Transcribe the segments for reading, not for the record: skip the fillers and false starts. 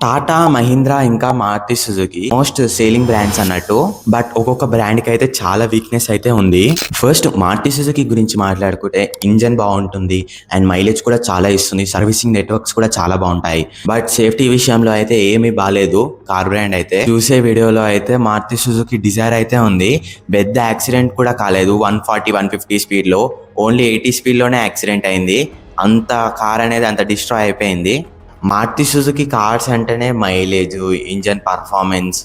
టాటా, మహీంద్రా ఇంకా Maruti Suzuki most selling brands అన్నట్టు. But ఒక్కొక్క బ్రాండ్ కి అయితే చాలా వీక్నెస్ అయితే ఉంది. ఫస్ట్ మారుతి సుజుకి గురించి మాట్లాడుకుంటే ఇంజన్ బాగుంటుంది అండ్ మైలేజ్ కూడా చాలా ఇస్తుంది. సర్వీసింగ్ నెట్వర్క్స్ కూడా చాలా బాగుంటాయి. బట్ సేఫ్టీ విషయంలో అయితే ఏమీ బాలేదు. కార్ బ్రాండ్ అయితే చూసే వీడియోలో అయితే మారుతి సుజుకి డిజైర్ అయితే ఉంది. పెద్ద యాక్సిడెంట్ కూడా కాలేదు. 140-150 స్పీడ్ లో ఓన్లీ 80 స్పీడ్ లోనే యాక్సిడెంట్ అయింది. అంత కార్ అనేది అంత డిస్ట్రాయ్ అయిపోయింది. మారుతి సుజుకి కార్స్ అంటేనే మైలేజ్, ఇంజన్ పర్ఫార్మెన్స్,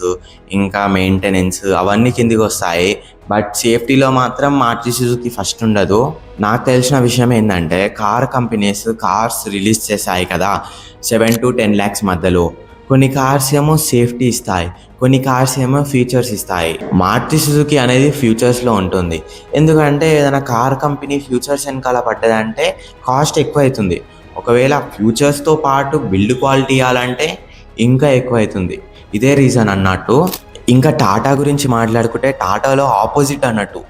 ఇంకా మెయింటెనెన్స్ అవన్నీ కిందికి వస్తాయి. బట్ సేఫ్టీలో మాత్రం మారుతి సుజుకి ఫస్ట్ ఉండదు. నాకు తెలిసిన విషయం ఏంటంటే కార్ కంపెనీస్ కార్స్ రిలీజ్ చేశాయి కదా 7-10 lakhs మధ్యలో. కొన్ని కార్స్ ఏమో సేఫ్టీ ఇస్తాయి, కొన్ని కార్స్ ఏమో ఫీచర్స్ ఇస్తాయి. మారుతి సుజుకి అనేది ఫ్యూచర్స్లో ఉంటుంది. ఎందుకంటే ఏదైనా కార్ కంపెనీ ఫ్యూచర్స్ వెనకాల పడ్డదంటే కాస్ట్ ఎక్కువ అవుతుంది. ఒకవేళ ఫ్యూచర్స్తో పాటు బిల్డ్ క్వాలిటీ ఇవ్వాలంటే ఇంకా ఎక్కువ అవుతుంది. ఇదే రీజన్ అన్నట్టు. ఇంకా టాటా గురించి మాట్లాడుకుంటే టాటాలో ఆపోజిట్ అన్నట్టు.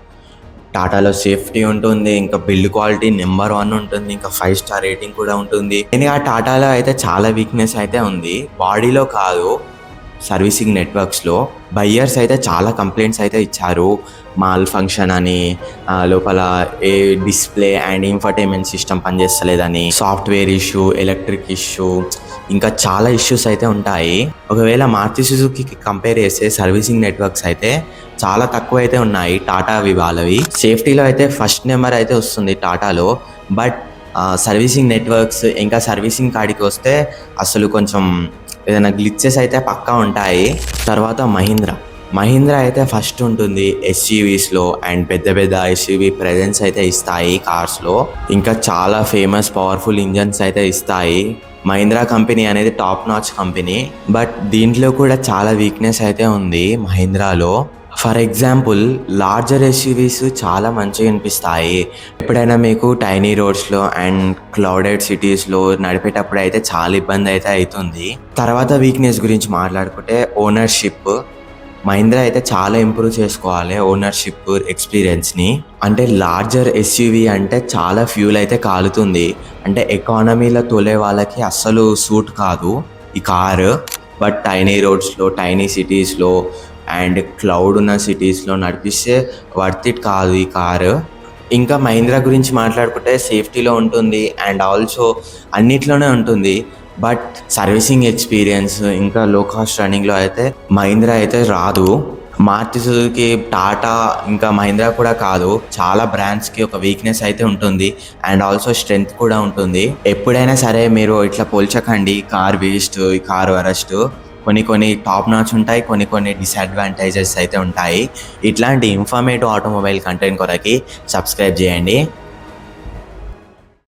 టాటాలో సేఫ్టీ ఉంటుంది, ఇంకా బిల్డ్ క్వాలిటీ నెంబర్ 1 ఉంటుంది, ఇంకా 5 star రేటింగ్ కూడా ఉంటుంది. కానీ ఆ టాటాలో అయితే చాలా వీక్నెస్ అయితే ఉంది. బాడీలో కాదు, సర్వీసింగ్ నెట్వర్క్స్లో. బయ్యర్స్ అయితే చాలా కంప్లైంట్స్ అయితే ఇచ్చారు. మాల్ ఫంక్షన్ అని, లోపల ఏ డిస్ప్లే అండ్ ఇన్ఫర్టైన్మెంట్ సిస్టమ్ పనిచేస్తలేదని, సాఫ్ట్వేర్ ఇష్యూ, ఎలక్ట్రిక్ ఇష్యూ, ఇంకా చాలా ఇష్యూస్ అయితే ఉంటాయి. ఒకవేళ మారుతి సుజుకి కంపేర్ చేస్తే సర్వీసింగ్ నెట్వర్క్స్ అయితే చాలా తక్కువ అయితే ఉన్నాయి టాటా వాళ్ళవి. సేఫ్టీలో అయితే ఫస్ట్ నెంబర్ అయితే వస్తుంది టాటాలో. బట్ సర్వీసింగ్ నెట్వర్క్స్ ఇంకా సర్వీసింగ్ కాడికి వస్తే అసలు కొంచెం ఏదైనా గ్లిచెస్ అయితే పక్కా ఉంటాయి. తర్వాత మహీంద్రా అయితే ఫస్ట్ ఉంటుంది ఎస్యూవీస్లో అండ్ పెద్ద పెద్ద ఎస్యూవీ ప్రెజెన్స్ అయితే ఇస్తాయి కార్స్లో. ఇంకా చాలా ఫేమస్ పవర్ఫుల్ ఇంజన్స్ అయితే ఇస్తాయి. మహీంద్రా కంపెనీ అనేది టాప్ నాచ్ కంపెనీ. బట్ దీంట్లో కూడా చాలా వీక్నెస్ అయితే ఉంది మహీంద్రాలో. ఫర్ ఎగ్జాంపుల్ లార్జర్ ఎస్యూవీస్ చాలా మంచిగా అనిపిస్తాయి. ఎప్పుడైనా మీకు టైనీ రోడ్స్లో అండ్ క్లౌడెడ్ సిటీస్లో నడిపేటప్పుడు అయితే చాలా ఇబ్బంది అయితే అవుతుంది. తర్వాత వీక్నెస్ గురించి మాట్లాడుకుంటే ఓనర్షిప్. మహీంద్రా అయితే చాలా ఇంప్రూవ్ చేసుకోవాలి ఓనర్షిప్ ఎక్స్పీరియన్స్ని. అంటే లార్జర్ ఎస్యూవీ అంటే చాలా ఫ్యూల్ అయితే కాలుతుంది. అంటే ఎకానమీలో తోలే వాళ్ళకి అస్సలు సూట్ కాదు ఈ కారు. బట్ టైనీ రోడ్స్లో, టైనీ సిటీస్లో అండ్ క్లౌడ్ ఉన్న సిటీస్లో నడిపిస్తే వర్త్ ఇట్ కాదు ఈ కారు. ఇంకా మహీంద్రా గురించి మాట్లాడుకుంటే సేఫ్టీలో ఉంటుంది అండ్ ఆల్సో అన్నిట్లోనే ఉంటుంది. బట్ సర్వీసింగ్ ఎక్స్పీరియన్స్ ఇంకా లో కాస్ట్ రన్నింగ్లో అయితే మహీంద్రా అయితే రాదు. మారుతి సుజుకి, టాటా ఇంకా మహీంద్రా కూడా కాదు, చాలా బ్రాండ్స్కి ఒక వీక్నెస్ అయితే ఉంటుంది అండ్ ఆల్సో స్ట్రెంగ్త్ కూడా ఉంటుంది. ఎప్పుడైనా సరే మీరు ఇట్లా పోల్చకండి కార్ వేస్ట్, ఈ కార్ వరస్ట్. కొన్ని టాప్ నాచ్ ఉంటాయి, కొన్ని డిసడ్వాంటేజెస్ అయితే ఉంటాయి. ఇట్లాంటి ఇన్ఫర్మేటివ్ ఆటోమొబైల్ కంటెంట్ కొరకి సబ్స్క్రైబ్ చేయండి.